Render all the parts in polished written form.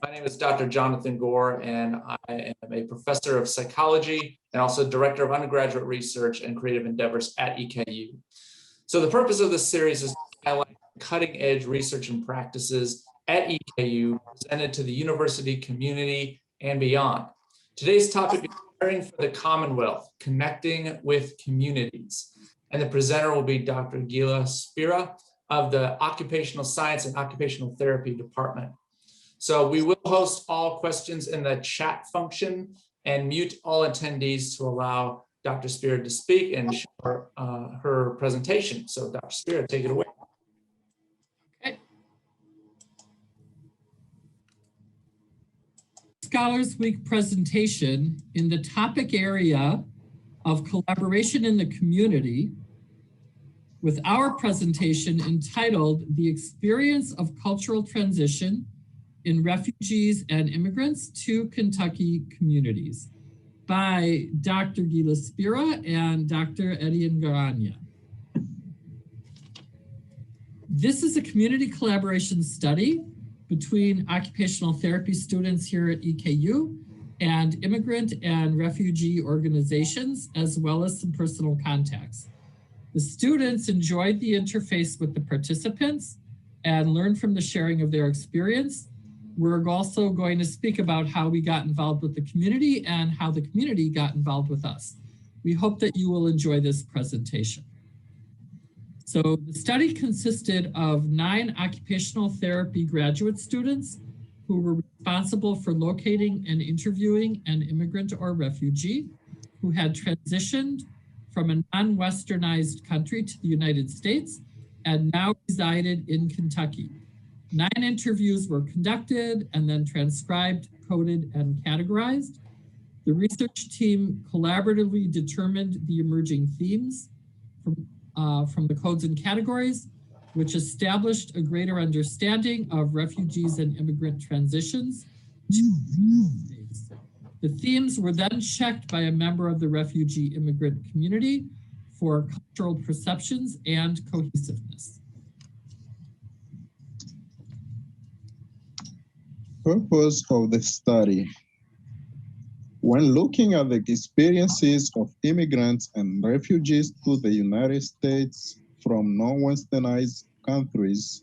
My name is Dr. Jonathan Gore, and I am a professor of psychology and also director of undergraduate research and creative endeavors at EKU. So the purpose of this series is to highlight cutting-edge research and practices at EKU presented to the university community and beyond. Today's topic is preparing for the Commonwealth, connecting with communities. And the presenter will be Dr. Gila Spira of the Occupational Science and Occupational Therapy Department. So we will host all questions in the chat function and mute all attendees to allow Dr. Spira to speak and share her presentation. So Dr. Spira, take it away. Okay. Scholars Week presentation in the topic area of collaboration in the community with our presentation entitled The Experience of Cultural Transition in Refugees and Immigrants to Kentucky Communities by Dr. Gila Spira and Dr. Etienne Garanya. This is a community collaboration study between occupational therapy students here at EKU and immigrant and refugee organizations, as well as some personal contacts. The students enjoyed the interface with the participants and learned from the sharing of their experience. We're also going to speak about how we got involved with the community and how the community got involved with us. We hope that you will enjoy this presentation. So the study consisted of 9 occupational therapy graduate students who were responsible for locating and interviewing an immigrant or refugee who had transitioned from a non-Westernized country to the United States and now resided in Kentucky. 9 interviews were conducted and then transcribed, coded, and categorized. The research team collaboratively determined the emerging themes from the codes and categories, which established a greater understanding of refugees and immigrant transitions to the United States. The themes were then checked by a member of the refugee immigrant community for cultural perceptions and cohesiveness. Purpose of the study. When looking at the experiences of immigrants and refugees to the United States from non-Westernized countries,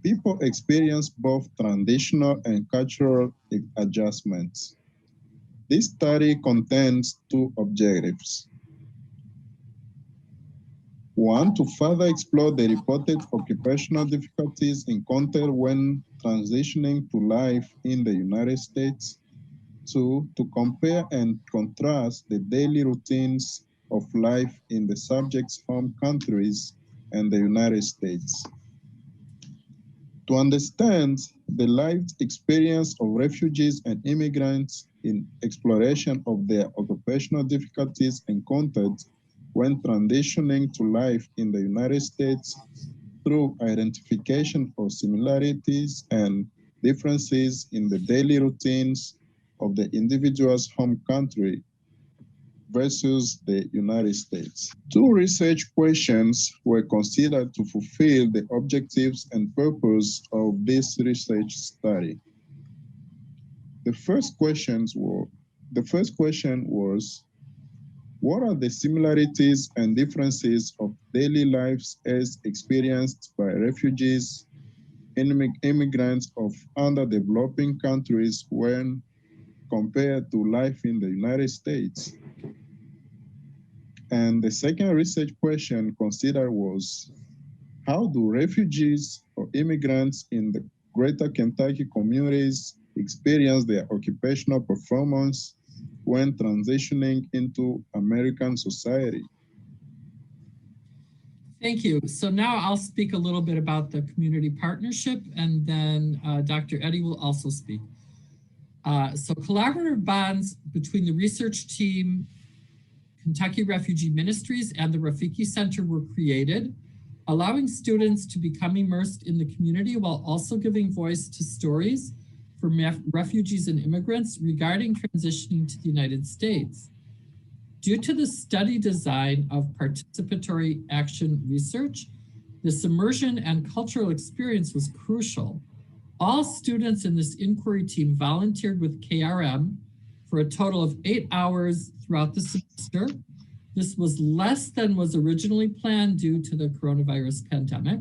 people experience both traditional and cultural adjustments. This study contains 2 objectives. 1, to further explore the reported occupational difficulties encountered when transitioning to life in the United States. 2, to compare and contrast the daily routines of life in the subject's home countries and the United States. To understand the lived experience of refugees and immigrants in exploration of their occupational difficulties encountered when transitioning to life in the United States through identification of similarities and differences in the daily routines of the individual's home country versus the United States. 2 research questions were considered to fulfill the objectives and purpose of this research study. The first question was, what are the similarities and differences of daily lives as experienced by refugees and immigrants of underdeveloping countries when compared to life in the United States? And the second research question considered was, how do refugees or immigrants in the greater Kentucky communities experience their occupational performance when transitioning into American society? Thank you. So now I'll speak a little bit about the community partnership, and then Dr. Eddy will also speak. So collaborative bonds between the research team, Kentucky Refugee Ministries, and the Rafiki Center were created, allowing students to become immersed in the community while also giving voice to stories from refugees and immigrants regarding transitioning to the United States. Due to the study design of participatory action research, this immersion and cultural experience was crucial. All students in this inquiry team volunteered with KRM for a total of 8 hours throughout the semester. This was less than was originally planned due to the coronavirus pandemic.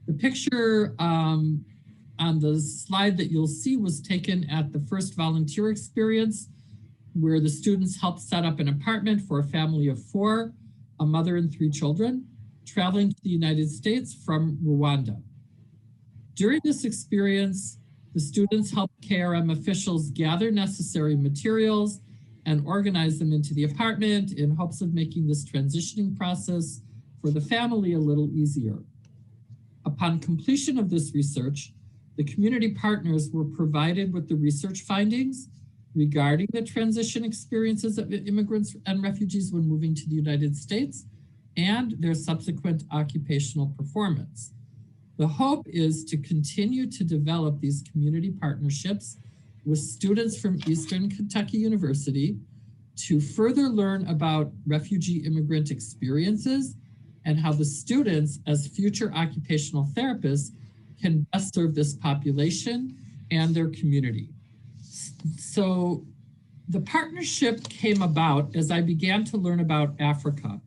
The picture on the slide that you'll see was taken at the first volunteer experience, where the students helped set up an apartment for a family of 4, a mother and 3 children, traveling to the United States from Rwanda. During this experience, the students helped KRM officials gather necessary materials and organize them into the apartment in hopes of making this transitioning process for the family a little easier. Upon completion of this research, the community partners were provided with the research findings regarding the transition experiences of immigrants and refugees when moving to the United States and their subsequent occupational performance. The hope is to continue to develop these community partnerships with students from Eastern Kentucky University to further learn about refugee immigrant experiences and how the students, as future occupational therapists, can best serve this population and their community. So the partnership came about as I began to learn about Africa.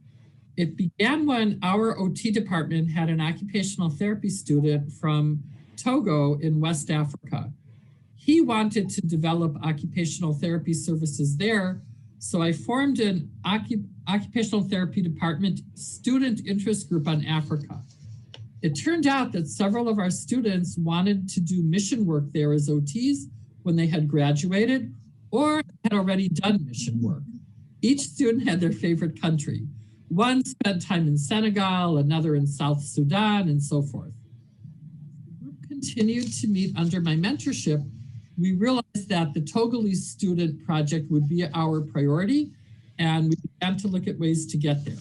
It began when our OT department had an occupational therapy student from Togo in West Africa. He wanted to develop occupational therapy services there, so I formed an occupational therapy department student interest group on Africa. It turned out that several of our students wanted to do mission work there as OTs when they had graduated or had already done mission work. Each student had their favorite country. One spent time in Senegal, another in South Sudan, and so forth. The group continued to meet under my mentorship. We realized that the Togolese student project would be our priority, and we began to look at ways to get there.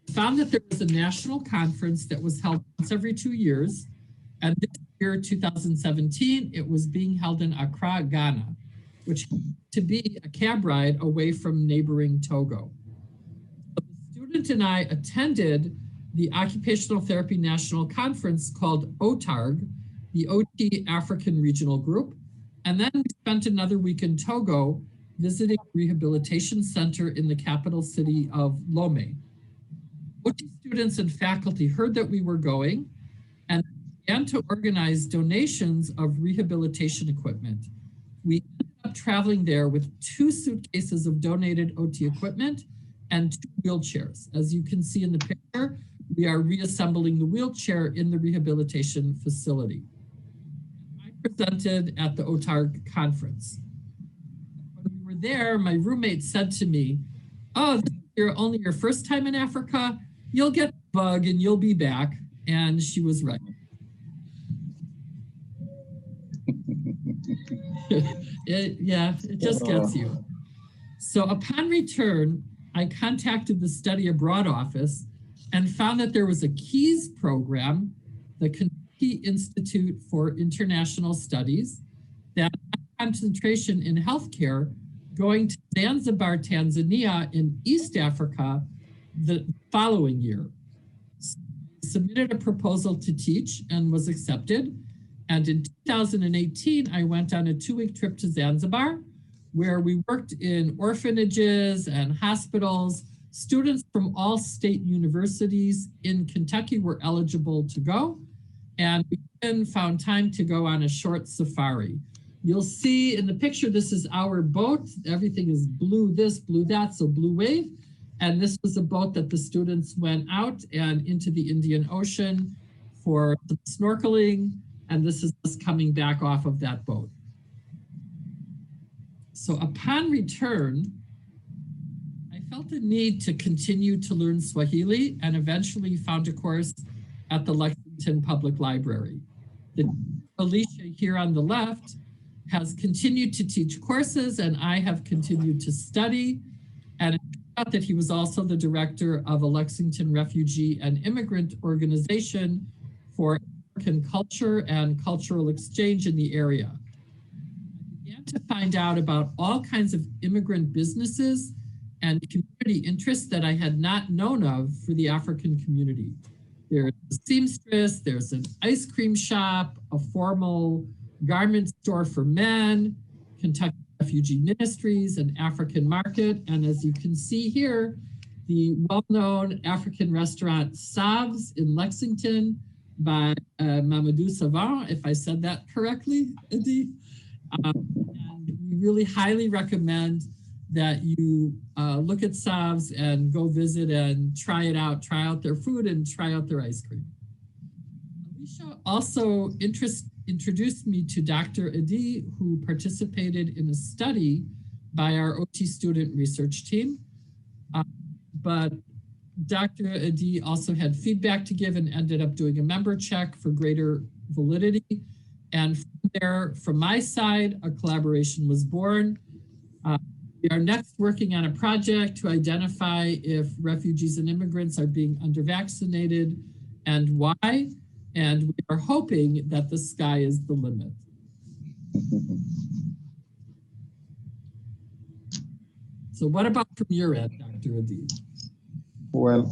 We found that there was a national conference that was held once every 2 years, and this year, 2017, it was being held in Accra, Ghana, which happened to be a cab ride away from neighboring Togo. The student and I attended the Occupational Therapy National Conference called OTARG, the OT African Regional Group, and then we spent another week in Togo visiting a rehabilitation center in the capital city of Lomé. OT students and faculty heard that we were going and began to organize donations of rehabilitation equipment. We ended up traveling there with 2 suitcases of donated OT equipment and 2 wheelchairs. As you can see in the picture, we are reassembling the wheelchair in the rehabilitation facility. I presented at the OTARG conference. When we were there, my roommate said to me, "Oh, this is only your first time in Africa. You'll get the bug and you'll be back." And she was right. It just gets you. So upon return, I contacted the Study Abroad office and found that there was a KEYS program, the Kentucky Institute for International Studies, that had concentration in healthcare going to Zanzibar, Tanzania in East Africa the following year. So I submitted a proposal to teach and was accepted. And in 2018, I went on a 2-week trip to Zanzibar, where we worked in orphanages and hospitals. Students from all state universities in Kentucky were eligible to go, and we then found time to go on a short safari. You'll see in the picture, this is our boat. Everything is blue this, blue that, so Blue Wave. And this was a boat that the students went out and into the Indian Ocean for some snorkeling, and this is us coming back off of that boat. So upon return, I felt the need to continue to learn Swahili and eventually found a course at the Lexington Public Library. Alicia here on the left has continued to teach courses, and I have continued to study. And it turned out that he was also the director of a Lexington refugee and immigrant organization for African culture and cultural exchange in the area. I began to find out about all kinds of immigrant businesses and community interests that I had not known of for the African community. There's a seamstress, there's an ice cream shop, a formal garment store for men, Kentucky Refugee Ministries, an African market, and as you can see here, the well-known African restaurant Savs in Lexington by Mamadou Savant, if I said that correctly, Adi. And we really highly recommend that you look at Savs and go visit and try it out, try out their food and try out their ice cream. Alicia also introduced me to Dr. Adi, who participated in a study by our OT student research team. But Dr. Adi also had feedback to give and ended up doing a member check for greater validity. And from there, from my side, a collaboration was born. We are next working on a project to identify if refugees and immigrants are being under-vaccinated and why. And we are hoping that the sky is the limit. So what about from your end, Dr. Adi? Well,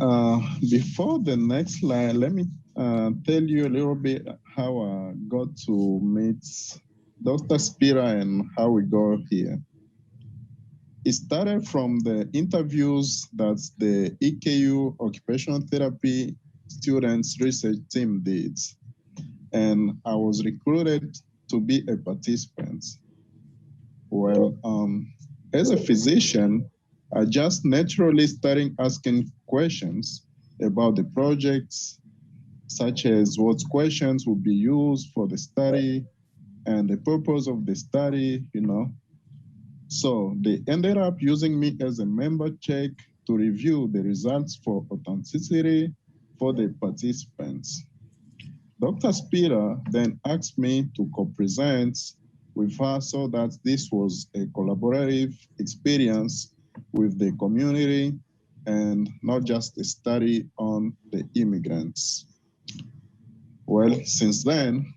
before the next slide, let me tell you a little bit how I got to meet Dr. Spira and how we got here. It started from the interviews that the EKU Occupational Therapy Students Research Team did. And I was recruited to be a participant. Well, as a physician, I just naturally started asking questions about the projects, such as what questions would be used for the study and the purpose of the study, you know. So they ended up using me as a member check to review the results for authenticity for the participants. Dr. Spira then asked me to co-present with her so that this was a collaborative experience with the community and not just a study on the immigrants. Well, since then,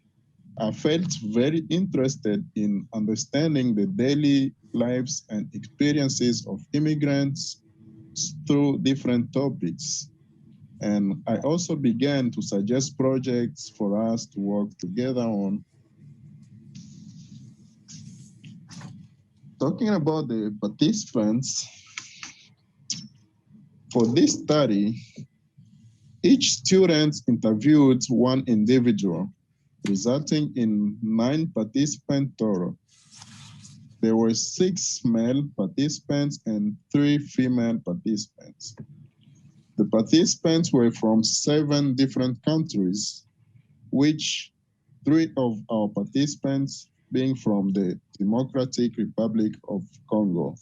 I felt very interested in understanding the daily lives and experiences of immigrants through different topics. And I also began to suggest projects for us to work together on. Talking about the participants, for this study, each student interviewed one individual, resulting in 9 participants total. There were 6 male participants and 3 female participants. The participants were from 7 different countries, which 3 of our participants being from the Democratic Republic of Congo.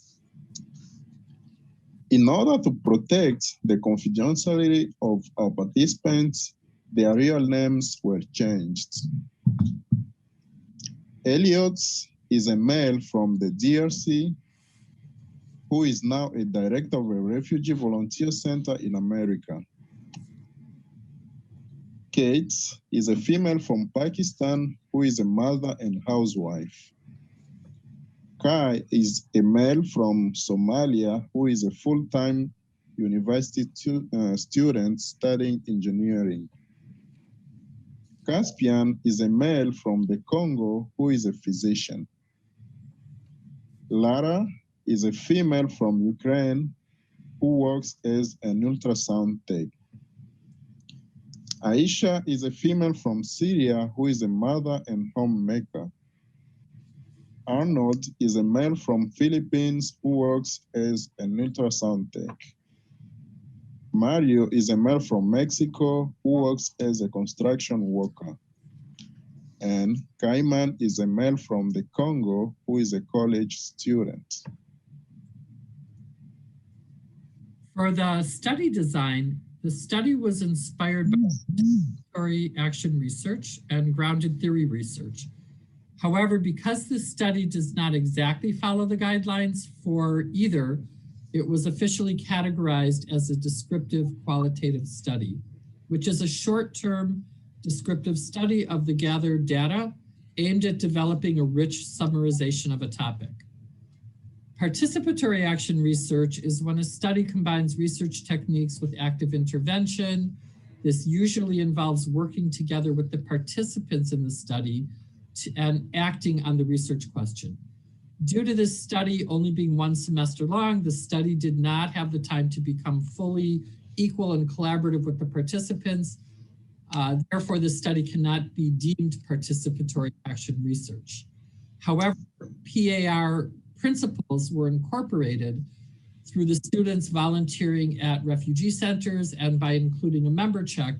In order to protect the confidentiality of our participants, their real names were changed. Elliot is a male from the DRC who is now a director of a refugee volunteer center in America. Kate is a female from Pakistan who is a mother and housewife. Kai is a male from Somalia who is a full-time university student studying engineering. Caspian is a male from the Congo who is a physician. Lara is a female from Ukraine who works as an ultrasound tech. Aisha is a female from Syria who is a mother and homemaker. Arnold is a male from Philippines who works as an ultrasound tech. Mario is a male from Mexico who works as a construction worker. And Kaiman is a male from the Congo who is a college student. For the study design, the study was inspired by participatory action research and grounded theory research. However, because this study does not exactly follow the guidelines for either, it was officially categorized as a descriptive qualitative study, which is a short-term descriptive study of the gathered data aimed at developing a rich summarization of a topic. Participatory action research is when a study combines research techniques with active intervention, This usually involves working together with the participants in the study and acting on the research question. Due to this study only being 1 semester long, the study did not have the time to become fully equal and collaborative with the participants. Therefore, the study cannot be deemed participatory action research. However, PAR principles were incorporated through the students volunteering at refugee centers and by including a member check,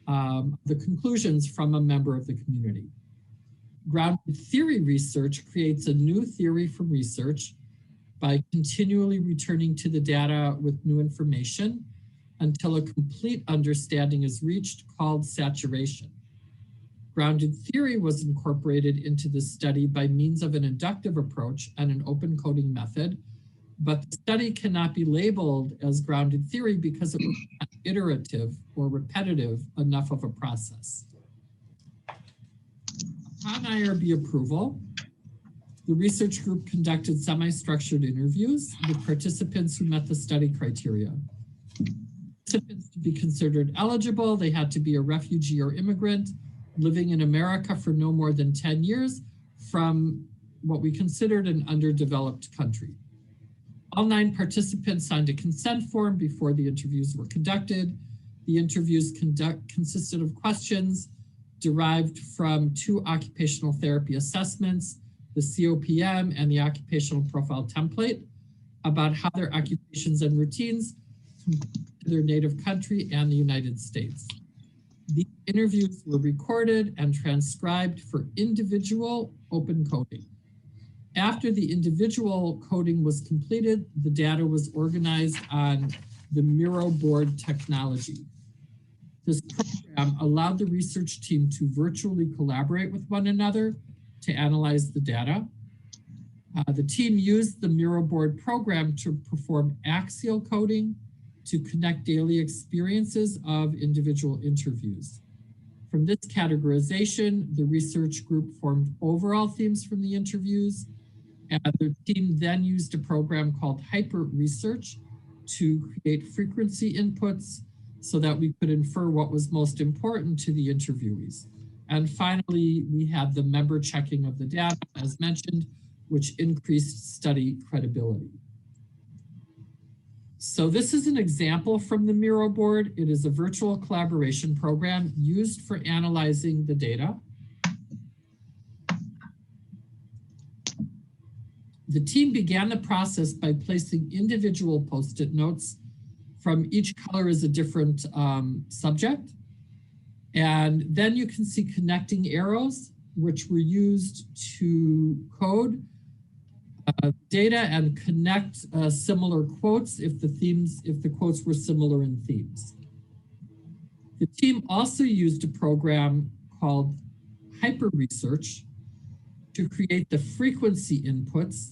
the conclusions from a member of the community. Grounded theory research creates a new theory from research by continually returning to the data with new information until a complete understanding is reached, called saturation. Grounded theory was incorporated into the study by means of an inductive approach and an open coding method, but the study cannot be labeled as grounded theory because it was not iterative or repetitive enough of a process. Upon IRB approval, the research group conducted semi-structured interviews with participants who met the study criteria. Participants to be considered eligible, they had to be a refugee or immigrant living in America for no more than 10 years from what we considered an underdeveloped country. All 9 participants signed a consent form before the interviews were conducted. The interviews consisted of questions derived from 2 occupational therapy assessments, the COPM and the occupational profile template, about how their occupations and routines compare to their native country and the United States. The interviews were recorded and transcribed for individual open coding. After the individual coding was completed, the data was organized on the Miro board technology. This program allowed the research team to virtually collaborate with one another to analyze the data. The team used the Miro board program to perform axial coding to connect daily experiences of individual interviews. From this categorization, the research group formed overall themes from the interviews, and the team then used a program called Hyper Research to create frequency inputs so that we could infer what was most important to the interviewees. And finally, we had the member checking of the data, as mentioned, which increased study credibility. So this is an example from the Miro board. It is a virtual collaboration program used for analyzing the data. The team began the process by placing individual Post-it notes. From each color is a different subject. And then you can see connecting arrows, which were used to code data and connect similar quotes if the quotes were similar in themes. The team also used a program called Hyper Research to create the frequency inputs.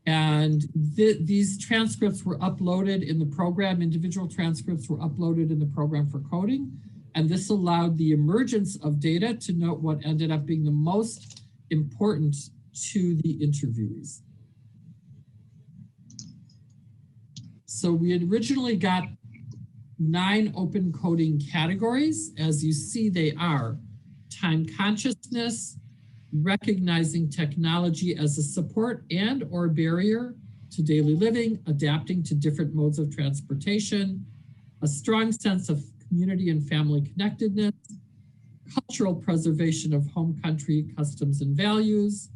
And these transcripts were uploaded in the program. Individual transcripts were uploaded in the program for coding. And this allowed the emergence of data to note what ended up being the most important to the interviewees. So we originally got 9 open coding categories. As you see, they are time consciousness, recognizing technology as a support and or barrier to daily living, adapting to different modes of transportation, a strong sense of community and family connectedness, cultural preservation of home country customs and values,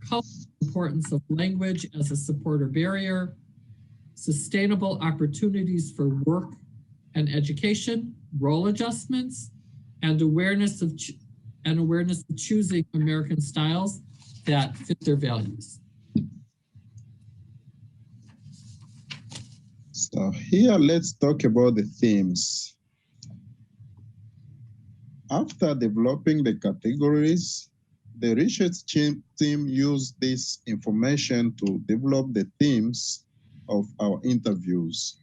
cultural importance of language as a support or barrier, sustainable opportunities for work and education, role adjustments, and awareness of choosing American styles that fit their values. So here, let's talk about the themes. After developing the categories, the research team used this information to develop the themes of our interviews.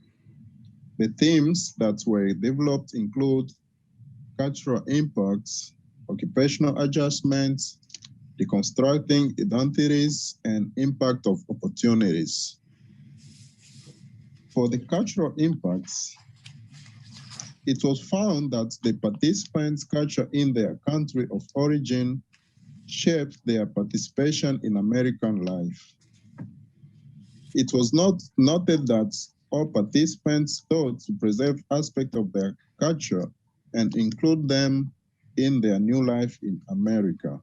The themes that were developed include cultural impacts, occupational adjustments, deconstructing identities, and impact of opportunities. For the cultural impacts, it was found that the participants' culture in their country of origin shaped their participation in American life. It was not noted that all participants sought to preserve aspects of their culture and include them in their new life in America.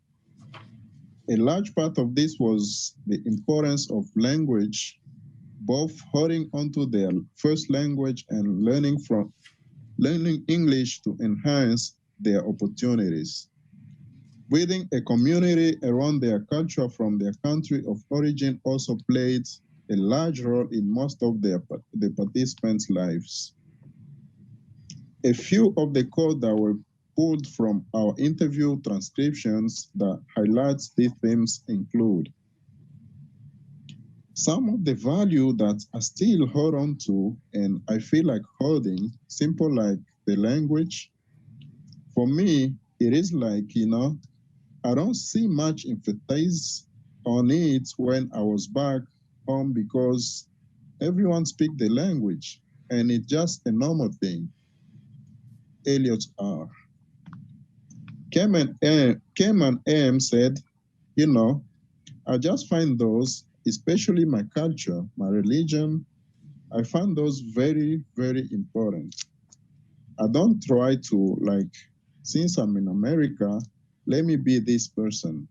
A large part of this was the importance of language, both holding onto their first language and learning English to enhance their opportunities. Building a community around their culture from their country of origin also played a large role in most of the participants' lives. A few of the quotes that were pulled from our interview transcriptions that highlights these themes include: some of the value that I still hold on to and I feel like holding, simple like the language. For me, it is like, I don't see much emphasis on it when I was back home because everyone speaks the language and it's just a normal thing. Elliot R. Keman M said, I just find those, especially my culture, my religion, I find those very, very important. I don't try to, since I'm in America, let me be this person.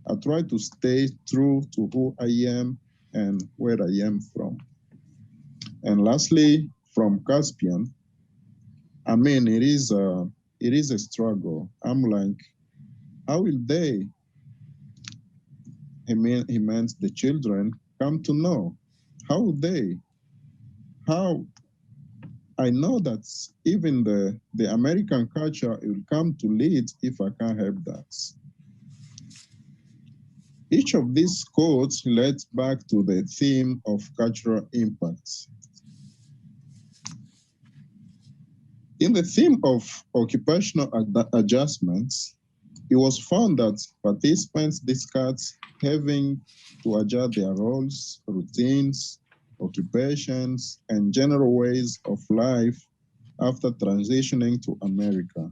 I try to stay true to who I am and where I am from. And lastly, from Caspian, I mean, it is a struggle. I'm like, how will they, he meant the children, come to know? How would they? How? I know that even the American culture will come to lead if I can't help that. Each of these quotes relates back to the theme of cultural impacts. In the theme of occupational adjustments, it was found that participants discussed having to adjust their roles, routines, occupations, and general ways of life after transitioning to America.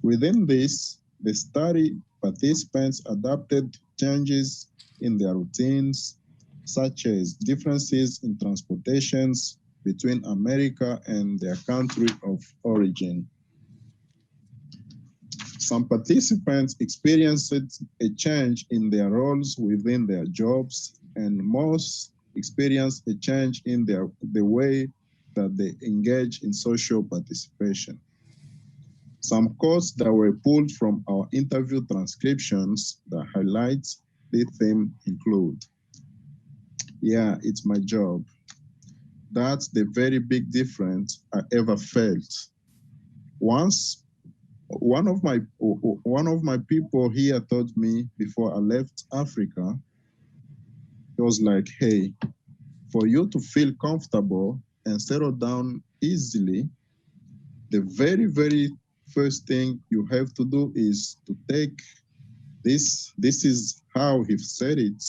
Within this, the study participants adapted changes in their routines, such as differences in transportations between America and their country of origin. Some participants experienced a change in their roles within their jobs, and most experienced a change in the way that they engage in social participation. Some quotes that were pulled from our interview transcriptions that highlight the theme include: yeah, it's my job. That's the very big difference I ever felt. Once, one of my people here told me before I left Africa, it was like, hey, for you to feel comfortable and settle down easily, the very, very first thing you have to do is to take this is how he said it.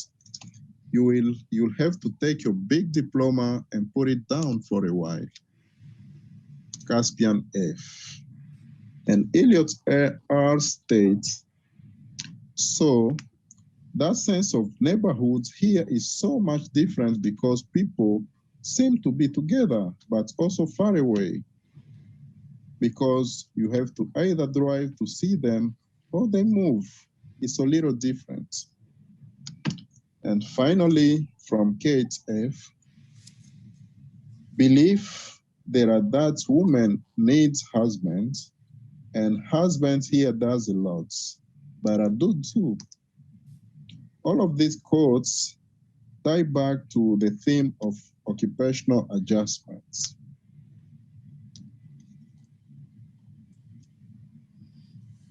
You'll have to take your big diploma and put it down for a while. Caspian F. And Elliot R states, so that sense of neighborhood here is so much different because people seem to be together, but also far away, because you have to either drive to see them or they move. It's a little different. And finally, from Kate F, believe there are dads women needs husbands, and husbands here does a lot, but I do too. All of these quotes tie back to the theme of occupational adjustments.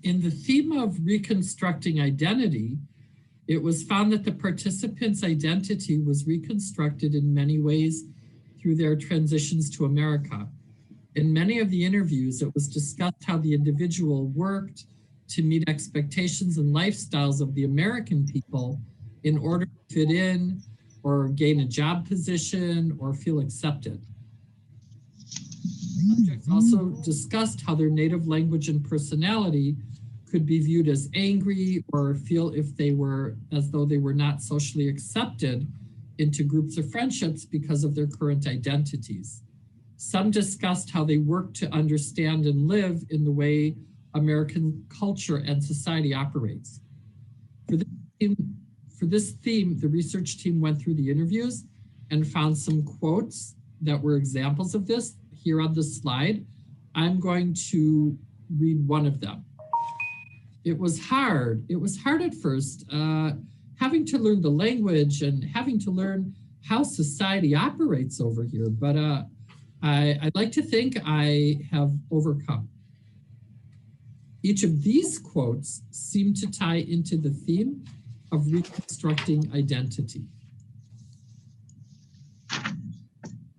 In the theme of reconstructing identity, it was found that the participants' identity was reconstructed in many ways through their transitions to America. In many of the interviews, it was discussed how the individual worked to meet expectations and lifestyles of the American people in order to fit in or gain a job position or feel accepted. Subjects also discussed how their native language and personality could be viewed as angry or feel if they were as though they were not socially accepted into groups or friendships because of their current identities. Some discussed how they work to understand and live in the way American culture and society operates. For this theme, the research team went through the interviews and found some quotes that were examples of this here on this slide. I'm going to read one of them. It was hard. It was hard at first, having to learn the language and having to learn how society operates over here. But I'd like to think I have overcome. Each of these quotes seem to tie into the theme of reconstructing identity.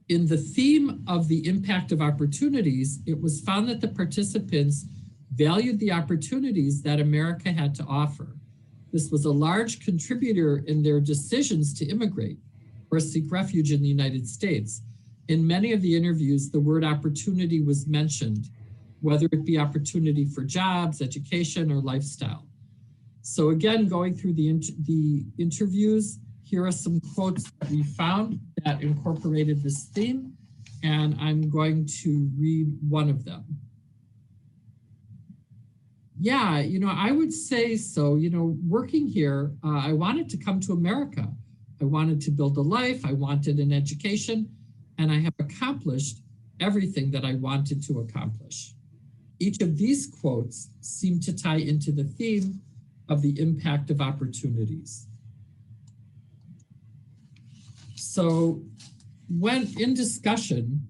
In the theme of the impact of opportunities, it was found that the participants valued the opportunities that America had to offer. This was a large contributor in their decisions to immigrate or seek refuge in the United States. In many of the interviews, the word opportunity was mentioned, whether it be opportunity for jobs, education, or lifestyle. So again, going through the interviews, here are some quotes that we found that incorporated this theme, and I'm going to read one of them. Yeah, I would say so. Working here, I wanted to come to America. I wanted to build a life. I wanted an education, and I have accomplished everything that I wanted to accomplish. Each of these quotes seem to tie into the theme of the impact of opportunities. So when in discussion,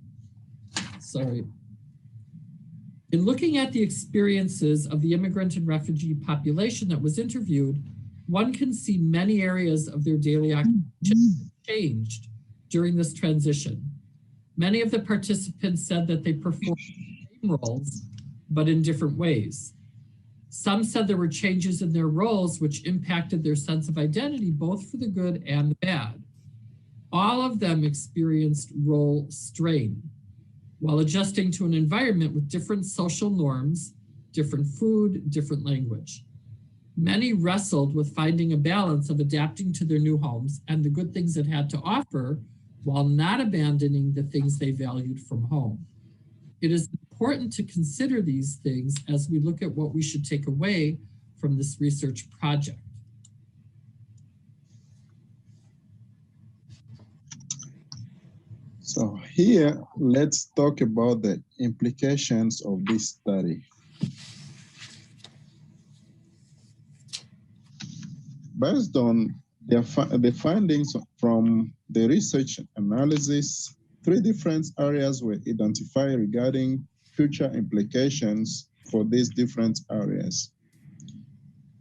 in looking at the experiences of the immigrant and refugee population that was interviewed, one can see many areas of their daily activities changed during this transition. Many of the participants said that they performed the same roles, but in different ways. Some said there were changes in their roles which impacted their sense of identity, both for the good and the bad. All of them experienced role strain while adjusting to an environment with different social norms, different food, different language. Many wrestled with finding a balance of adapting to their new homes and the good things it had to offer while not abandoning the things they valued from home. It is important to consider these things as we look at what we should take away from this research project. So here, let's talk about the implications of this study. Based on the findings from the research analysis, 3 different areas were identified regarding future implications for these different areas.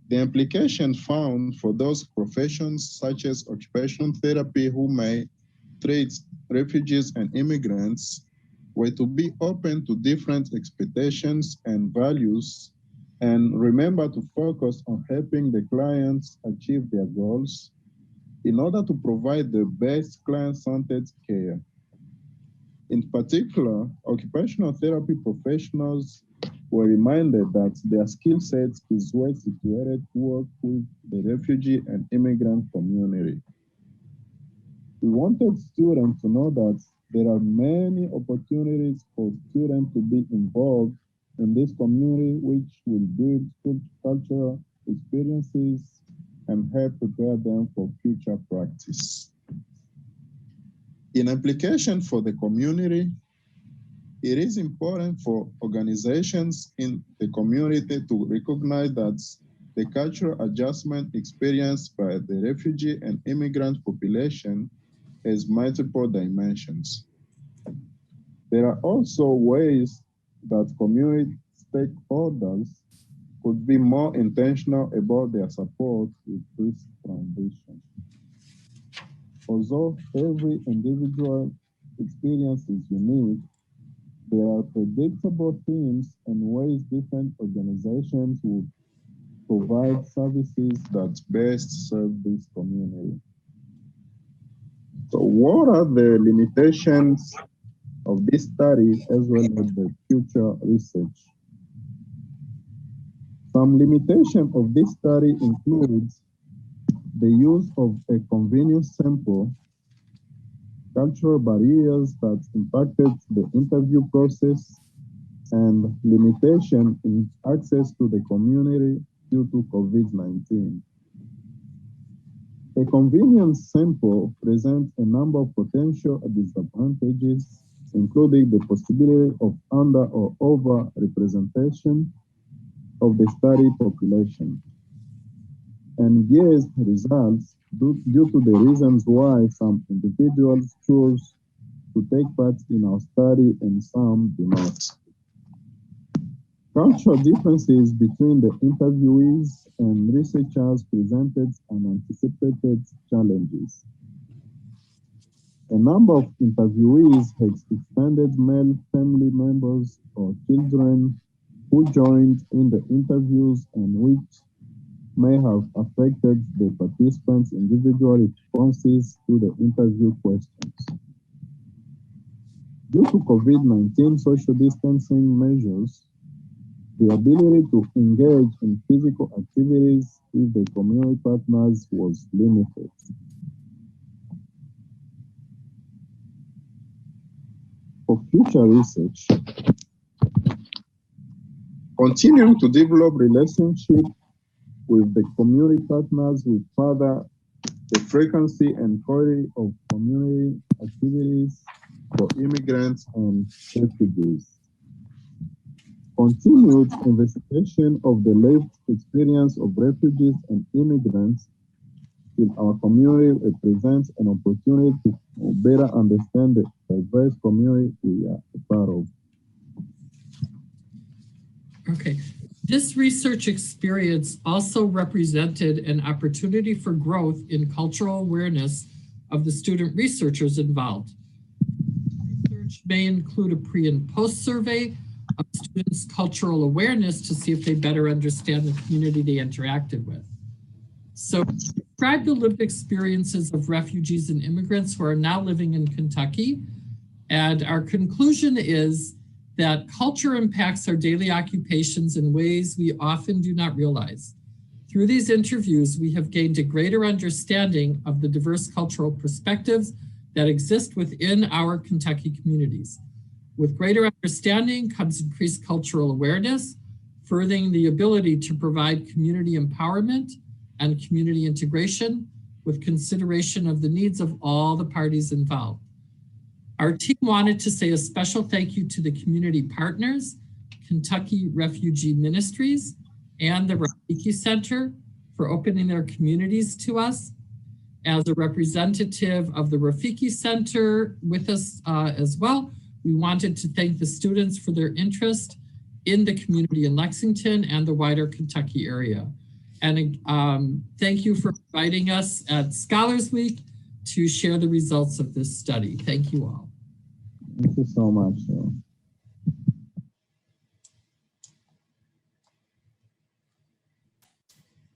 The implications found for those professions such as occupational therapy who may treat refugees and immigrants were to be open to different expectations and values, and remember to focus on helping the clients achieve their goals in order to provide the best client-centered care. In particular, occupational therapy professionals were reminded that their skill set is well situated to work with the refugee and immigrant community. We wanted students to know that there are many opportunities for students to be involved in this community, which will build cultural experiences and help prepare them for future practice. In application for the community, it is important for organizations in the community to recognize that the cultural adjustment experienced by the refugee and immigrant population has multiple dimensions. There are also ways that community stakeholders could be more intentional about their support with this transition. Although every individual experience is unique, there are predictable themes and ways different organizations will provide services that best serve this community. So what are the limitations of this study as well as the future research. Some limitation of this study includes the use of a convenience sample, cultural barriers that impacted the interview process, and limitation in access to the community due to COVID-19. A convenience sample presents a number of potential disadvantages, including the possibility of under or over representation of the study population, and biased results due to the reasons why some individuals choose to take part in our study and some do not. Cultural differences between the interviewees and researchers presented unanticipated challenges. A number of interviewees had extended male family members or children who joined in the interviews and which may have affected the participants' individual responses to the interview questions. Due to COVID-19 social distancing measures, the ability to engage in physical activities with the community partners was limited. For future research, continuing to develop relationships with the community partners will further the frequency and quality of community activities for immigrants and refugees. Continued investigation of the lived experience of refugees and immigrants in our community represents an opportunity to better understand the diverse community we are a part of. Okay. This research experience also represented an opportunity for growth in cultural awareness of the student researchers involved. Research may include a pre and post survey of students' cultural awareness to see if they better understand the community they interacted with. So describe the lived experiences of refugees and immigrants who are now living in Kentucky. And our conclusion is that culture impacts our daily occupations in ways we often do not realize. Through these interviews, we have gained a greater understanding of the diverse cultural perspectives that exist within our Kentucky communities. With greater understanding comes increased cultural awareness, furthering the ability to provide community empowerment and community integration with consideration of the needs of all the parties involved. Our team wanted to say a special thank you to the community partners, Kentucky Refugee Ministries, and the Rafiki Center for opening their communities to us. As a representative of the Rafiki Center with us as well, we wanted to thank the students for their interest in the community in Lexington and the wider Kentucky area. And thank you for inviting us at Scholars Week to share the results of this study. Thank you all. Thank you so much.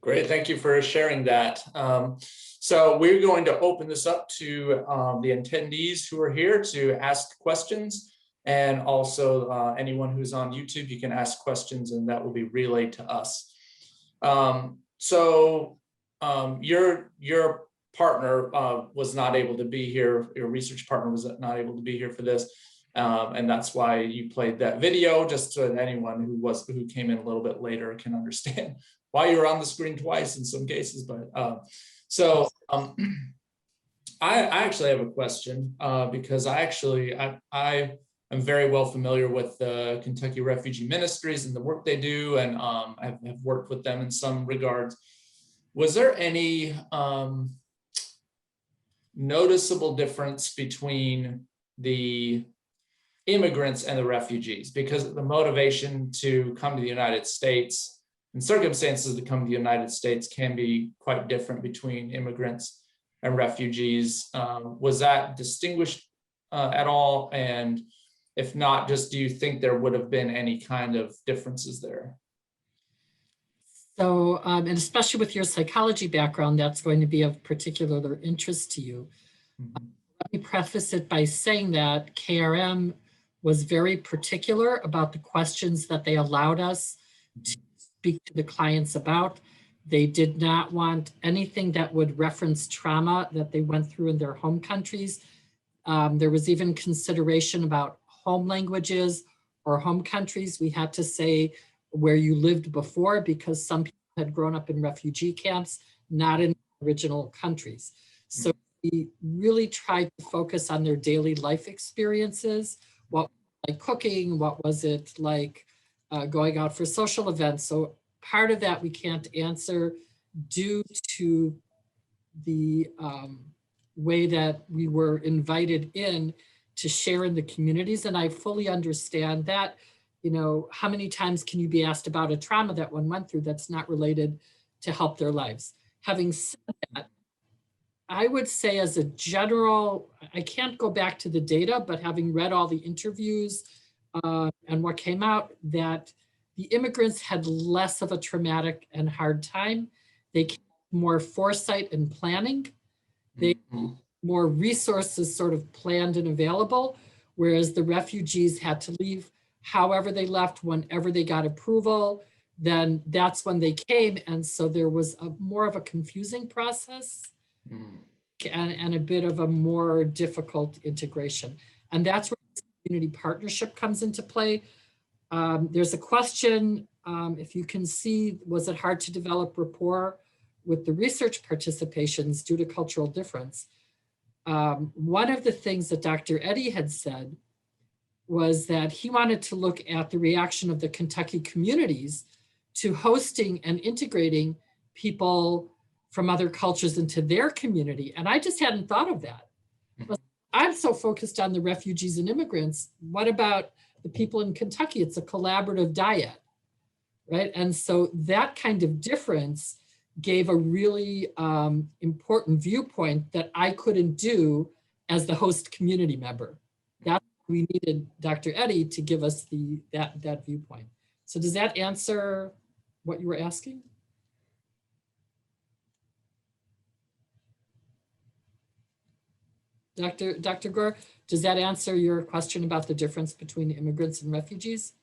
Great, thank you for sharing that. So we're going to open this up to the attendees who are here to ask questions, and also anyone who's on YouTube, you can ask questions and that will be relayed to us. Your partner was not able to be here, your research partner was not able to be here for this, and that's why you played that video, just so that anyone who came in a little bit later can understand why you're on the screen twice in some cases. But I actually have a question because I am very well familiar with the Kentucky Refugee Ministries and the work they do, and I have worked with them in some regards. Was there any noticeable difference between the immigrants and the refugees? Because the motivation to come to the United States and circumstances to come to the United States can be quite different between immigrants and refugees. Was that distinguished at all? And if not, just do you think there would have been any kind of differences there? So, and especially with your psychology background, that's going to be of particular interest to you. Mm-hmm. Let me preface it by saying that KRM was very particular about the questions that they allowed us to speak to the clients about. They did not want anything that would reference trauma that they went through in their home countries. There was even consideration about home languages or home countries. We had to say where you lived before, because some people had grown up in refugee camps, not in original countries. So we really tried to focus on their daily life experiences. What like cooking, what was it like going out for social events? So part of that we can't answer due to the way that we were invited in to share in the communities. And I fully understand that. You know, how many times can you be asked about a trauma that one went through that's not related to help their lives? Having said that, I would say as a general, I can't go back to the data, but having read all the interviews and what came out, that the immigrants had less of a traumatic and hard time. They had more foresight and planning. They more resources sort of planned and available, whereas the refugees had to leave however they left, whenever they got approval, then that's when they came. And so there was more of a confusing process and a bit of a more difficult integration. And that's where community partnership comes into play. There's a question, if you can see, was it hard to develop rapport with the research participations due to cultural difference? One of the things that Dr. Eddy had said was that he wanted to look at the reaction of the Kentucky communities to hosting and integrating people from other cultures into their community. And I just hadn't thought of that. I'm so focused on the refugees and immigrants. What about the people in Kentucky? It's a collaborative dyad, right? And so that kind of difference gave a really important viewpoint that I couldn't do as the host community member. That's why we needed Dr. Eddy to give us that viewpoint. So does that answer what you were asking? Dr. Gore, does that answer your question about the difference between immigrants and refugees?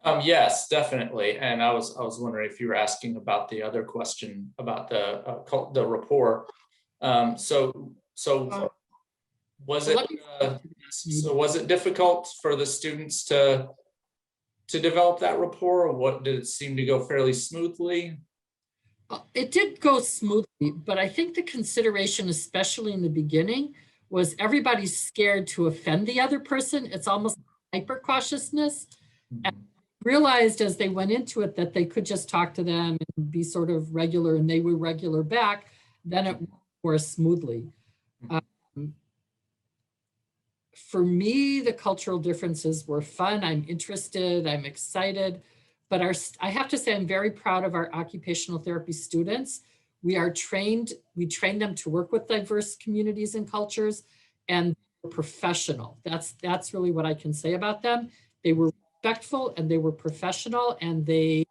Yes, definitely. And I was wondering if you were asking about the other question about the rapport. So was it difficult for the students to develop that rapport, or what did it seem to go fairly smoothly? It did go smoothly, but I think the consideration, especially in the beginning, was everybody's scared to offend the other person. It's almost hyper cautiousness. And realized as they went into it that they could just talk to them and be sort of regular, and they were regular back, then it went more smoothly. For me, the cultural differences were fun. I'm interested, I'm excited, but I have to say I'm very proud of our occupational therapy students. We train them to work with diverse communities and cultures, and they're professional. That's really what I can say about them. They were respectful and they were professional, and they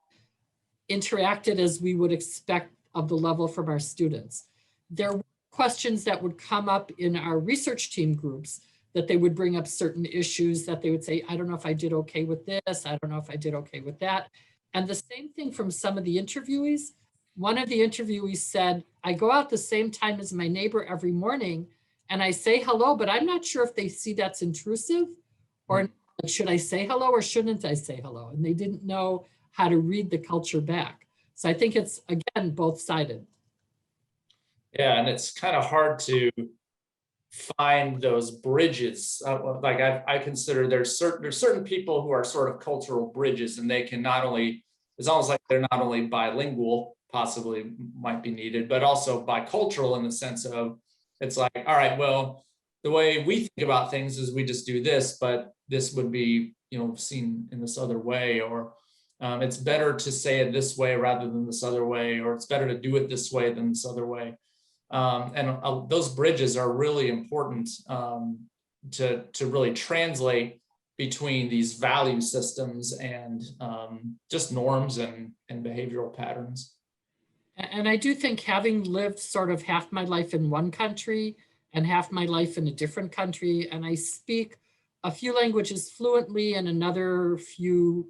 interacted as we would expect of the level from our students. There were questions that would come up in our research team groups that they would bring up certain issues that they would say, I don't know if I did okay with this. I don't know if I did okay with that. And the same thing from some of the interviewees. One of the interviewees said, I go out the same time as my neighbor every morning and I say hello, but I'm not sure if they see that's intrusive, or should I say hello or shouldn't I say hello? And they didn't know how to read the culture back. So I think it's, again, both-sided. Yeah, and it's kind of hard to find those bridges. Like I consider there's certain people who are sort of cultural bridges, and they can not only, it's almost like they're not only bilingual, possibly might be needed, but also bicultural in the sense of, it's like, all right, well, the way we think about things is we just do this, but this would be, seen in this other way, or it's better to say it this way rather than this other way, or it's better to do it this way than this other way. And those bridges are really important to really translate between these value systems and just norms and behavioral patterns. And I do think, having lived sort of half my life in one country and half my life in a different country, and I speak a few languages fluently and another few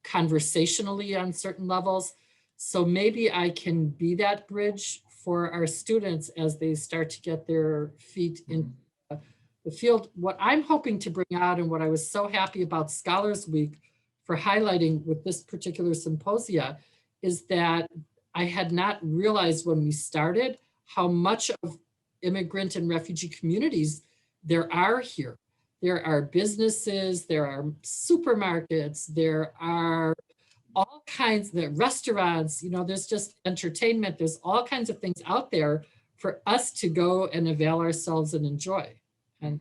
conversationally on certain levels. So maybe I can be that bridge for our students as they start to get their feet in the field. What I'm hoping to bring out, and what I was so happy about Scholars Week for highlighting with this particular symposia, is that I had not realized when we started how much of immigrant and refugee communities there are here. There are businesses, there are supermarkets, there are all kinds of restaurants, you know, there's just entertainment, there's all kinds of things out there for us to go and avail ourselves and enjoy. And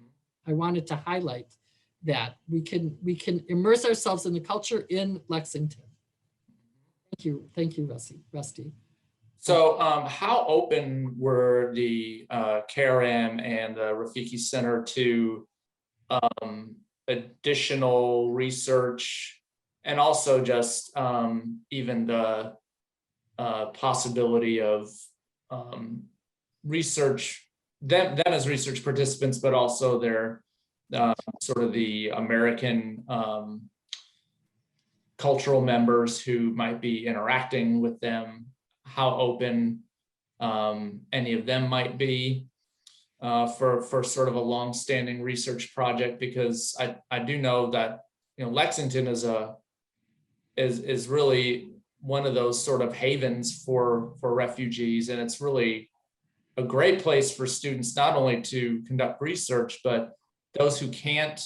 I wanted to highlight that we can immerse ourselves in the culture in Lexington. Thank you, Rusty. So how open were the CARIM and the Rafiki Center to additional research, and also just even the possibility of research, them as research participants, but also their sort of the American cultural members who might be interacting with them, how open any of them might be for sort of a long-standing research project, because I do know that, you know, Lexington is really one of those sort of havens for refugees, and it's really a great place for students not only to conduct research, but those who can't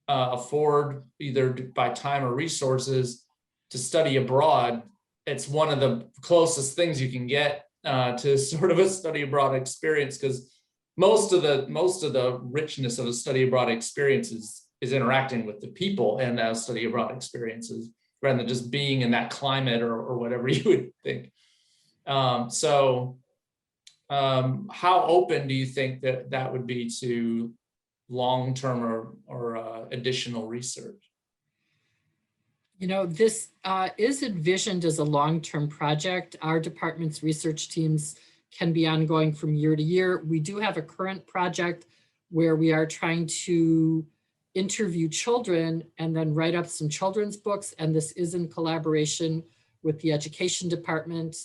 afford either by time or resources to study abroad. It's one of the closest things you can get to sort of a study abroad experience, because most of the richness of a study abroad experience is interacting with the people in those study abroad experiences, rather than just being in that climate or whatever you would think. How open do you think that would be to long-term or additional research? You know, this is envisioned as a long-term project. Our department's research teams can be ongoing from year to year. We do have a current project where we are trying to interview children and then write up some children's books. And this is in collaboration with the education department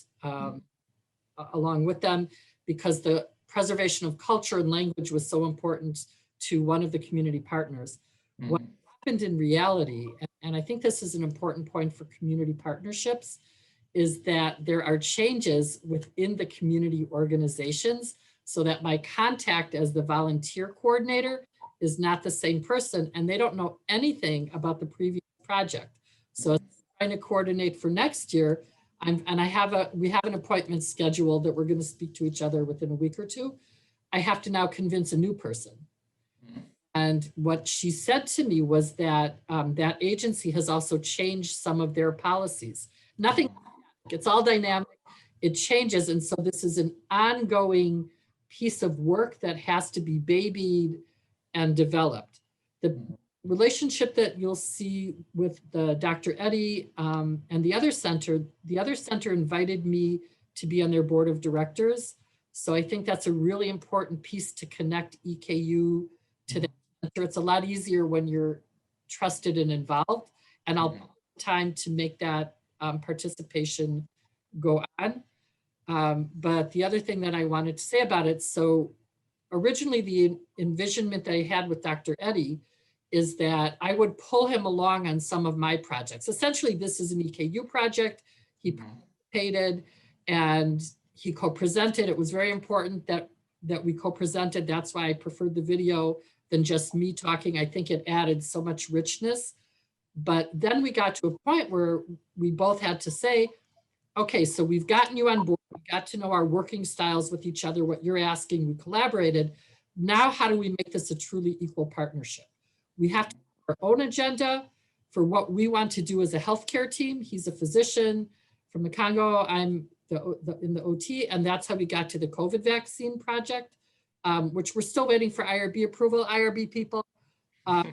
along with them, because the preservation of culture and language was so important to one of the community partners. What happened in reality, and I think this is an important point for community partnerships, is that there are changes within the community organizations, so that my contact as the volunteer coordinator is not the same person, and they don't know anything about the previous project. So trying to coordinate for next year, we have an appointment scheduled that we're going to speak to each other within a week or two. I have to now convince a new person. And what she said to me was that that agency has also changed some of their policies. Nothing, it's all dynamic, it changes. And so this is an ongoing piece of work that has to be babied and developed. The relationship that you'll see with the Dr. Eddy and the other center invited me to be on their board of directors. So I think that's a really important piece to connect EKU to that center. It's a lot easier when you're trusted and involved, and I'll take time to make that participation go on. But the other thing that I wanted to say about it, so originally the envisionment that I had with Dr. Eddy is that I would pull him along on some of my projects. Essentially, this is an EKU project. He participated and he co-presented. It was very important that we co-presented. That's why I preferred the video than just me talking. I think it added so much richness. But then we got to a point where we both had to say, okay, so we've gotten you on board. We got to know our working styles with each other, what you're asking, we collaborated. Now, how do we make this a truly equal partnership? We have to have our own agenda for what we want to do as a healthcare team. He's a physician from the Congo. I'm in the OT, and that's how we got to the COVID vaccine project, which we're still waiting for IRB approval, IRB people. But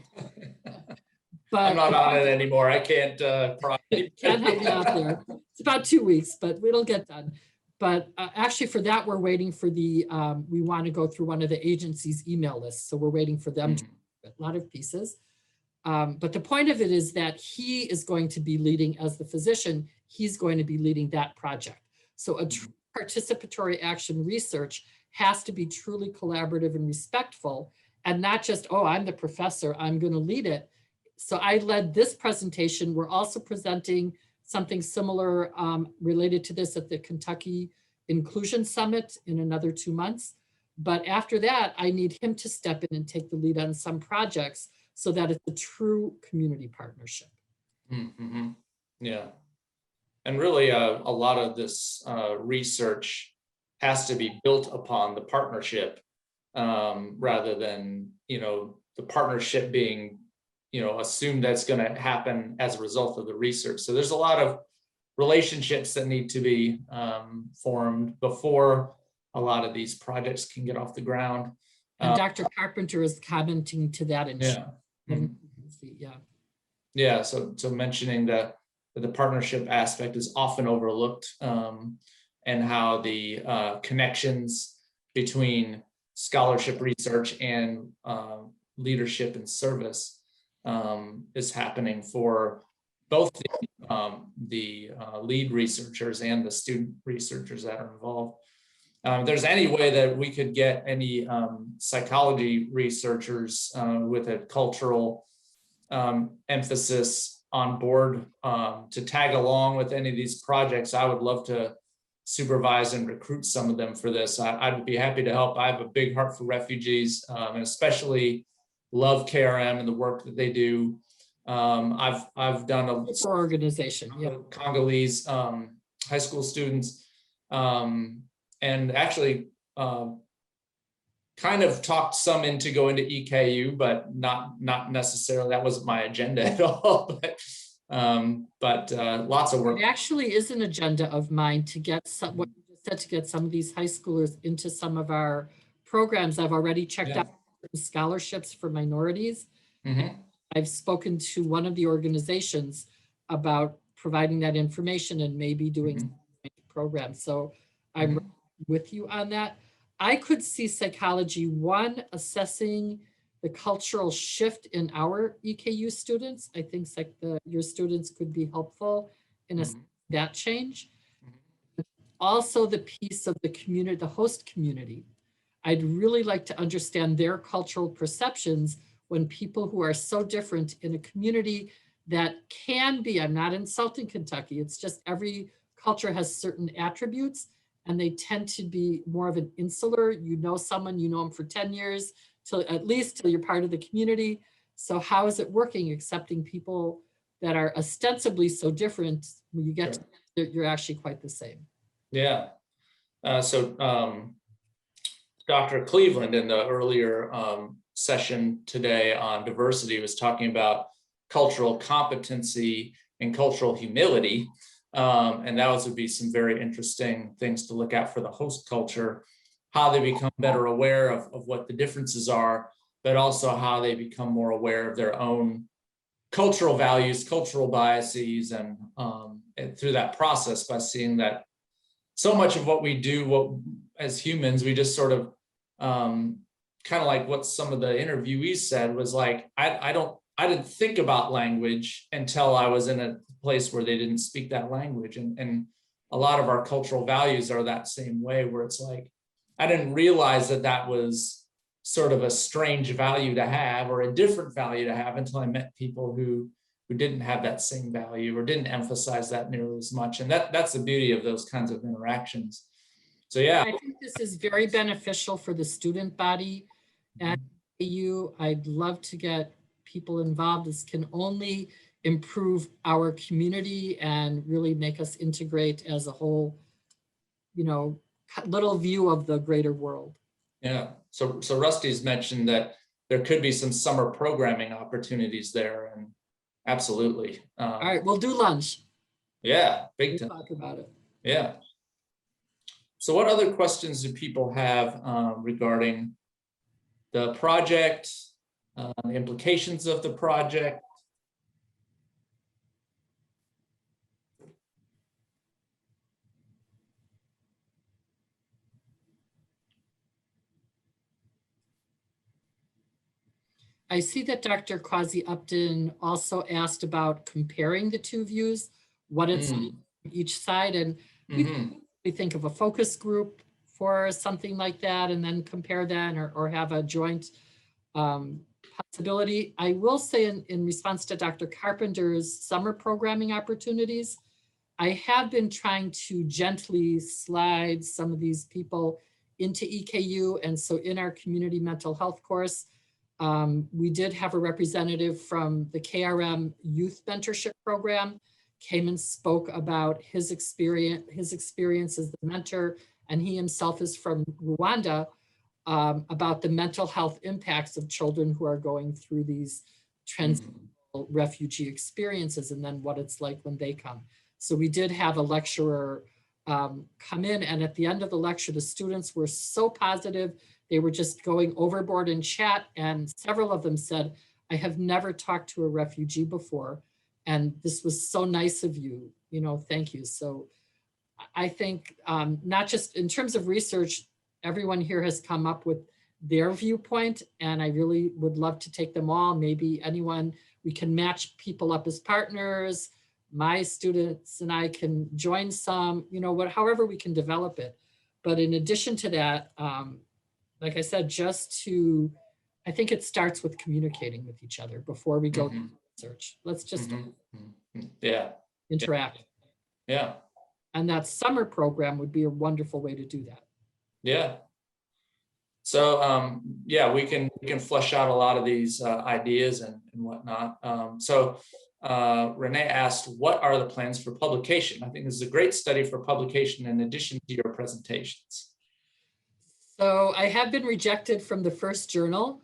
I'm not on it anymore. I can't can't help you out there. It's about 2 weeks, but it'll get done. But actually for that, we're waiting for the, we want to go through one of the agency's email lists. So we're waiting for them to a lot of pieces. But the point of it is that he is going to be leading, as the physician, he's going to be leading that project. So a true participatory action research has to be truly collaborative and respectful, and not just, oh, I'm the professor, I'm going to lead it. So I led this presentation. We're also presenting something similar related to this at the Kentucky Inclusion Summit in another 2 months. But after that, I need him to step in and take the lead on some projects so that it's a true community partnership. Mm-hmm. Yeah. And really, a lot of this research has to be built upon the partnership rather than, the partnership being, assumed that's going to happen as a result of the research. So there's a lot of relationships that need to be formed before a lot of these projects can get off the ground. And Dr. Carpenter is commenting to that. And yeah. Yeah. Yeah. So mentioning that the partnership aspect is often overlooked, and how the connections between scholarship research and leadership and service is happening for both the lead researchers and the student researchers that are involved. If there's any way that we could get any psychology researchers with a cultural emphasis on board to tag along with any of these projects, I would love to supervise and recruit some of them for this. I'd be happy to help. I have a big heart for refugees, and especially love KRM and the work that they do. I've done a organization, yeah. Congolese high school students, and actually kind of talked some into going to EKU, but not necessarily, that wasn't my agenda at all. But lots of work. It actually is an agenda of mine to get some, what you just said, to get some of these high schoolers into some of our programs. I've already checked out scholarships for minorities. Mm-hmm. I've spoken to one of the organizations about providing that information and maybe doing programs. So I'm with you on that. I could see psychology, one, assessing the cultural shift in our EKU students. I think your students could be helpful in that change. Also the piece of the community, the host community. I'd really like to understand their cultural perceptions when people who are so different in a community that can be, I'm not insulting Kentucky, it's just every culture has certain attributes and they tend to be more of an insular. You know someone, you know them for 10 years, at least till you're part of the community. So how is it working accepting people that are ostensibly so different when you get to, you're actually quite the same? Yeah. Dr. Cleveland in the earlier session today on diversity was talking about cultural competency and cultural humility. And that would be some very interesting things to look at for the host culture, how they become better aware of what the differences are, but also how they become more aware of their own cultural values, cultural biases, and through that process by seeing that so much of what we do, as humans, we just sort of kind of like what some of the interviewees said was like, I didn't think about language until I was in a place where they didn't speak that language. And a lot of our cultural values are that same way, where it's like, I didn't realize that was sort of a strange value to have or a different value to have until I met people who didn't have that same value or didn't emphasize that nearly as much. And that's the beauty of those kinds of interactions. So yeah. I think this is very beneficial for the student body at AU. I'd love to get people involved. This can only improve our community and really make us integrate as a whole, little view of the greater world. Yeah, so Rusty's mentioned that there could be some summer programming opportunities there, and absolutely. All right, we'll do lunch. Yeah, big time. Talk about it. Yeah. So what other questions do people have regarding the project, the implications of the project? I see that Dr. Quasi-Upton also asked about comparing the two views, what it's like from each side, and we think of a focus group for something like that, and then compare that, or have a joint possibility. I will say in response to Dr. Carpenter's summer programming opportunities, I have been trying to gently slide some of these people into EKU. And so in our community mental health course, we did have a representative from the KRM Youth Mentorship Program, came and spoke about his experience as the mentor, and he himself is from Rwanda, about the mental health impacts of children who are going through these transitional refugee experiences, and then what it's like when they come. So we did have a lecturer come in, and at the end of the lecture, the students were so positive. They were just going overboard in chat, and several of them said, I have never talked to a refugee before, and this was so nice of you, thank you. So I think not just in terms of research, everyone here has come up with their viewpoint, and I really would love to take them all. Maybe anyone, we can match people up as partners. My students and I can join some, however we can develop it. But in addition to that, like I said, I think it starts with communicating with each other before we go to research. Let's just interact. Yeah. And that summer program would be a wonderful way to do that. Yeah. So we can flesh out a lot of these ideas and whatnot. Renee asked, what are the plans for publication? I think this is a great study for publication in addition to your presentations. So I have been rejected from the first journal,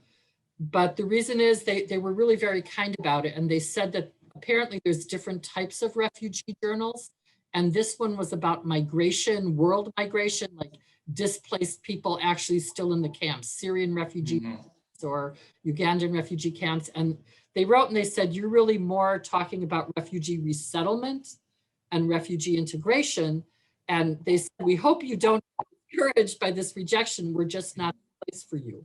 but the reason is they were really very kind about it. And they said that apparently there's different types of refugee journals. And this one was about migration, world migration, like displaced people actually still in the camps, Syrian refugees or Ugandan refugee camps. And they wrote and they said, you're really more talking about refugee resettlement and refugee integration. And they said, we hope you don't get discouraged by this rejection. We're just not the place for you.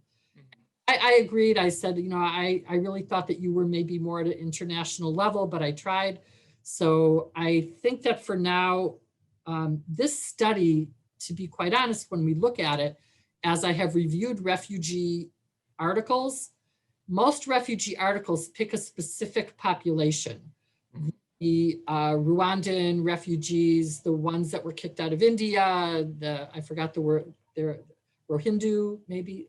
I agreed. I said, I really thought that you were maybe more at an international level, but I tried. So I think that for now, this study, to be quite honest, when we look at it, as I have reviewed refugee articles, most refugee articles pick a specific population. The Rwandan refugees, the ones that were kicked out of India, I forgot the word, they're Rohingya, maybe.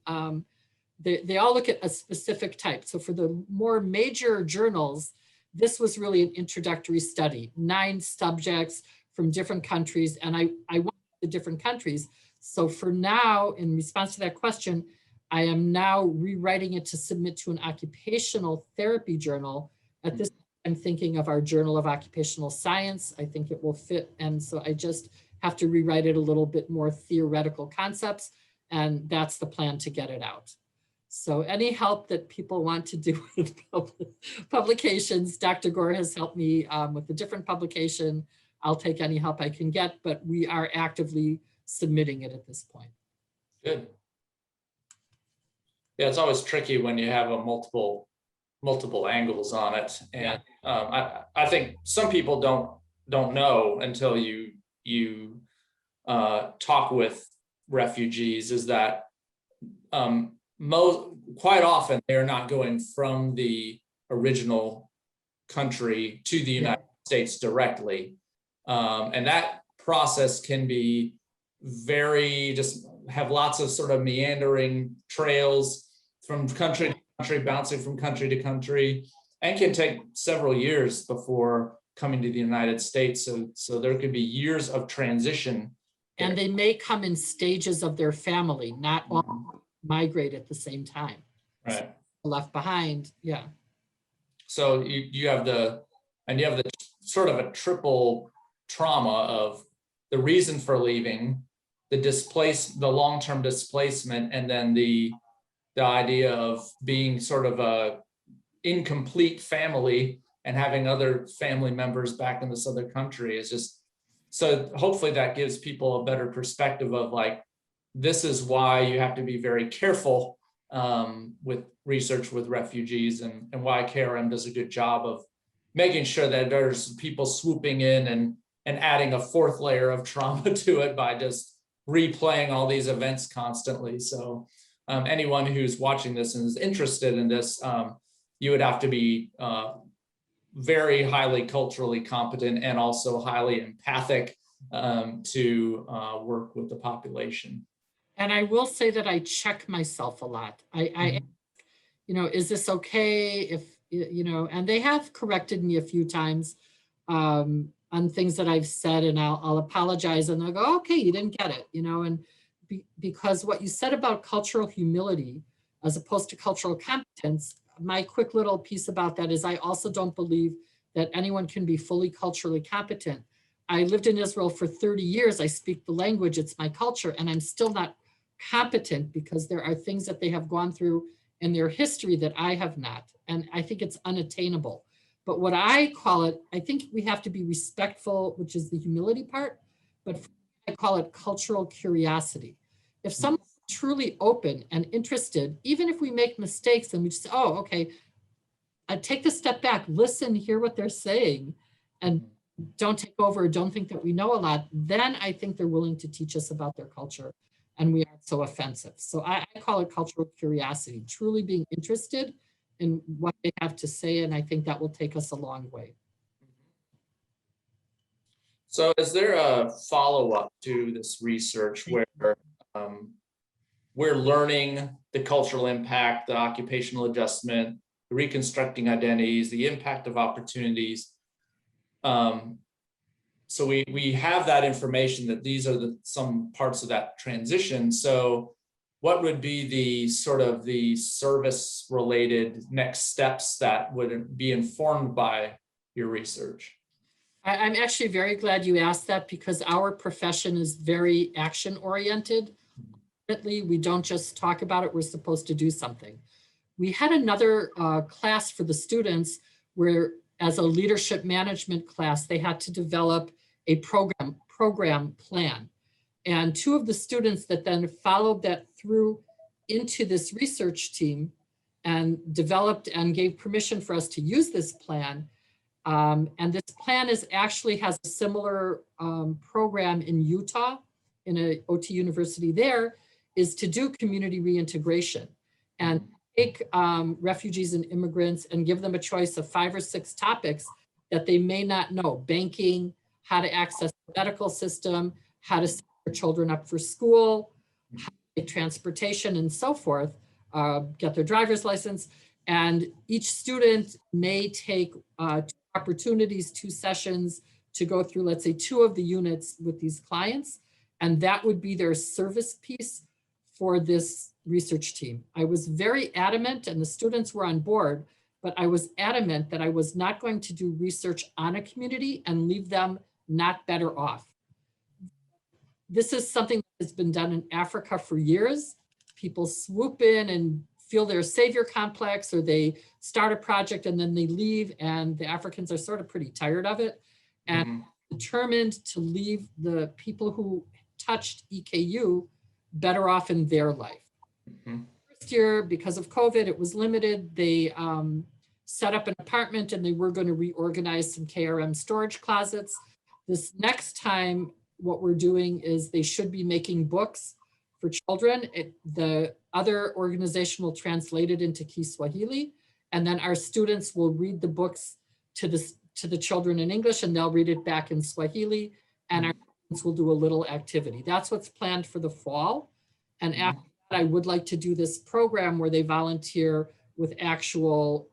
They all look at a specific type. So for the more major journals, this was really an introductory study, 9 subjects from different countries. And I went to the different countries. So for now, in response to that question, I am now rewriting it to submit to an occupational therapy journal. At this point, I'm thinking of our Journal of Occupational Science. I think it will fit. And so I just have to rewrite it a little bit more theoretical concepts. And that's the plan to get it out. So any help that people want to do with publications, Dr. Gore has helped me with a different publication. I'll take any help I can get, but we are actively submitting it at this point. Good. Yeah, it's always tricky when you have a multiple angles on it, and I think some people don't know until you talk with refugees is that quite often they're not going from the original country to the United States directly, and that process can be just have lots of sort of meandering trails from country to country, bouncing from country to country, and can take several years before coming to the United States. So there could be years of transition. And they may come in stages of their family, not all migrate at the same time. Right. So left behind, yeah. So you have the sort of a triple trauma of the reason for leaving, the long-term displacement, and then the idea of being sort of a incomplete family and having other family members back in this other country is just, so hopefully that gives people a better perspective of like, this is why you have to be very careful with research with refugees, and why KRM does a good job of making sure that there's people swooping in and adding a fourth layer of trauma to it by just replaying all these events constantly. So anyone who's watching this and is interested in this, you would have to be very highly culturally competent and also highly empathic to work with the population. And I will say that I check myself a lot. I you know, is this okay? If, you know, and they have corrected me a few times on things that I've said, and I'll apologize and they'll go, okay, you didn't get it, you know, and because what you said about cultural humility as opposed to cultural competence, my quick little piece about that is I also don't believe that anyone can be fully culturally competent. I lived in Israel for 30 years. I speak the language, it's my culture, and I'm still not competent because there are things that they have gone through in their history that I have not. And I think it's unattainable. But what I call it, I think we have to be respectful, which is the humility part, but I call it cultural curiosity. If someone's truly open and interested, even if we make mistakes and we just, oh, okay, I take the step back, listen, hear what they're saying, and don't take over, don't think that we know a lot, then I think they're willing to teach us about their culture, and we aren't so offensive. So I call it cultural curiosity, truly being interested in what they have to say, and I think that will take us a long way. So is there a follow-up to this research where we're learning the cultural impact, the occupational adjustment, the reconstructing identities, the impact of opportunities? So we have that information that these are some parts of that transition. So what would be the sort of the service related next steps that would be informed by your research? I'm actually very glad you asked that, because our profession is very action oriented. We don't just talk about it, we're supposed to do something. We had another class for the students where, as a leadership management class, they had to develop a program plan. And two of the students that then followed that through into this research team and developed and gave permission for us to use this plan. And this plan actually has a similar program in Utah, in a OT university there, is to do community reintegration and take refugees and immigrants and give them a choice of 5 or 6 topics that they may not know: banking, how to access the medical system, how to set their children up for school, how to get transportation, and so forth, get their driver's license. And each student may take 2 opportunities, 2 sessions to go through, let's say, 2 of the units with these clients. And that would be their service piece for this research team. I was very adamant, and the students were on board, but I was adamant that I was not going to do research on a community and leave them not better off. This is something that has been done in Africa for years. People swoop in and feel their savior complex, or they start a project and then they leave, and the Africans are sort of pretty tired of it and determined to leave the people who touched EKU better off in their life. First year, because of COVID, it was limited. They set up an apartment and they were going to reorganize some KRM storage closets. This next time, what we're doing is they should be making books for children. The other organization will translate it into Kiswahili, and then our students will read the books to the children in English, and they'll read it back in Swahili, and our students will do a little activity. That's what's planned for the fall. And after that, I would like to do this program where they volunteer with actual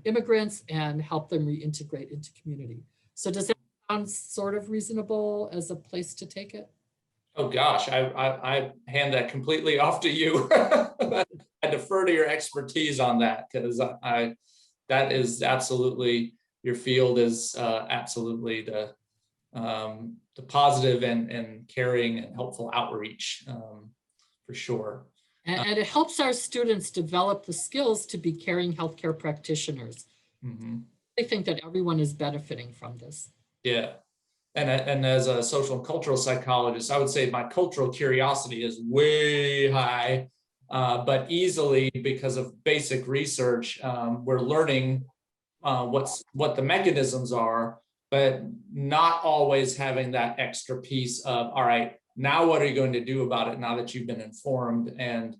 immigrants and help them reintegrate into community. So does that sound sort of reasonable as a place to take it? Oh gosh, I hand that completely off to you. I defer to your expertise on that, because that is absolutely, your field is absolutely the positive and caring and helpful outreach, for sure. And it helps our students develop the skills to be caring healthcare practitioners. I think that everyone is benefiting from this. Yeah. And as a social and cultural psychologist, I would say my cultural curiosity is way high. but easily because of basic research, we're learning what the mechanisms are, but not always having that extra piece of, all right, now what are you going to do about it now that you've been informed? And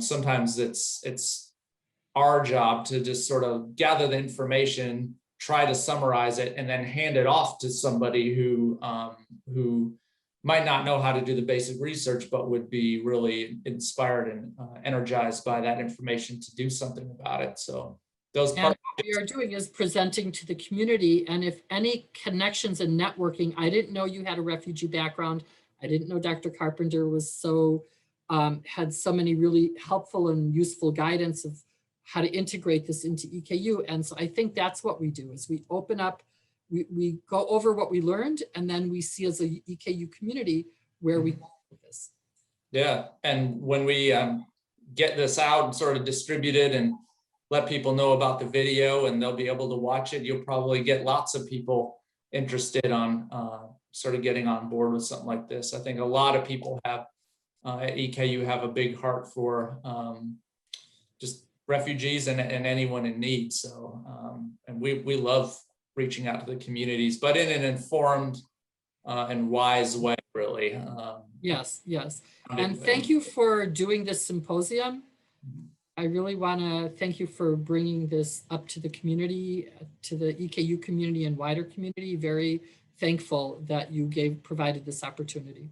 sometimes it's our job to just sort of gather the information, try to summarize it, and then hand it off to somebody who might not know how to do the basic research, but would be really inspired and energized by that information to do something about it. So those And what we are doing is presenting to the community. And if any connections and networking, I didn't know you had a refugee background. I didn't know Dr. Carpenter was so, had so many really helpful and useful guidance of how to integrate this into EKU. And so I think that's what we do is we open up, we go over what we learned, and then we see as a EKU community where we go with this. Yeah, and when we get this out and sort of distribute it and let people know about the video and they'll be able to watch it, you'll probably get lots of people interested on sort of getting on board with something like this. I think a lot of people have at EKU have a big heart for just refugees and anyone in need. So, and we love reaching out to the communities, but in an informed and wise way, really. Yes, yes. And thank you for doing this symposium. I really want to thank you for bringing this up to the community, to the EKU community and wider community. Very thankful that you provided this opportunity.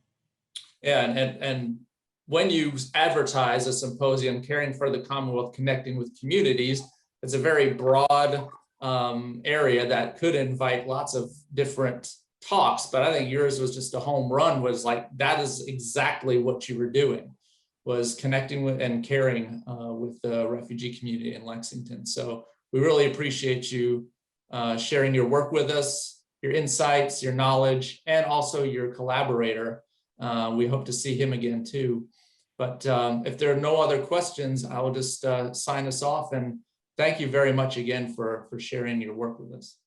Yeah, and when you advertise a symposium, Caring for the Commonwealth, Connecting with Communities, it's a very broad area that could invite lots of different talks, but I think yours was just a home run, was like, that is exactly what you were doing, was connecting with and caring with the refugee community in Lexington. So we really appreciate you sharing your work with us, your insights, your knowledge, and also your collaborator. We hope to see him again too. But if there are no other questions, I will just sign us off, and thank you very much again for sharing your work with us.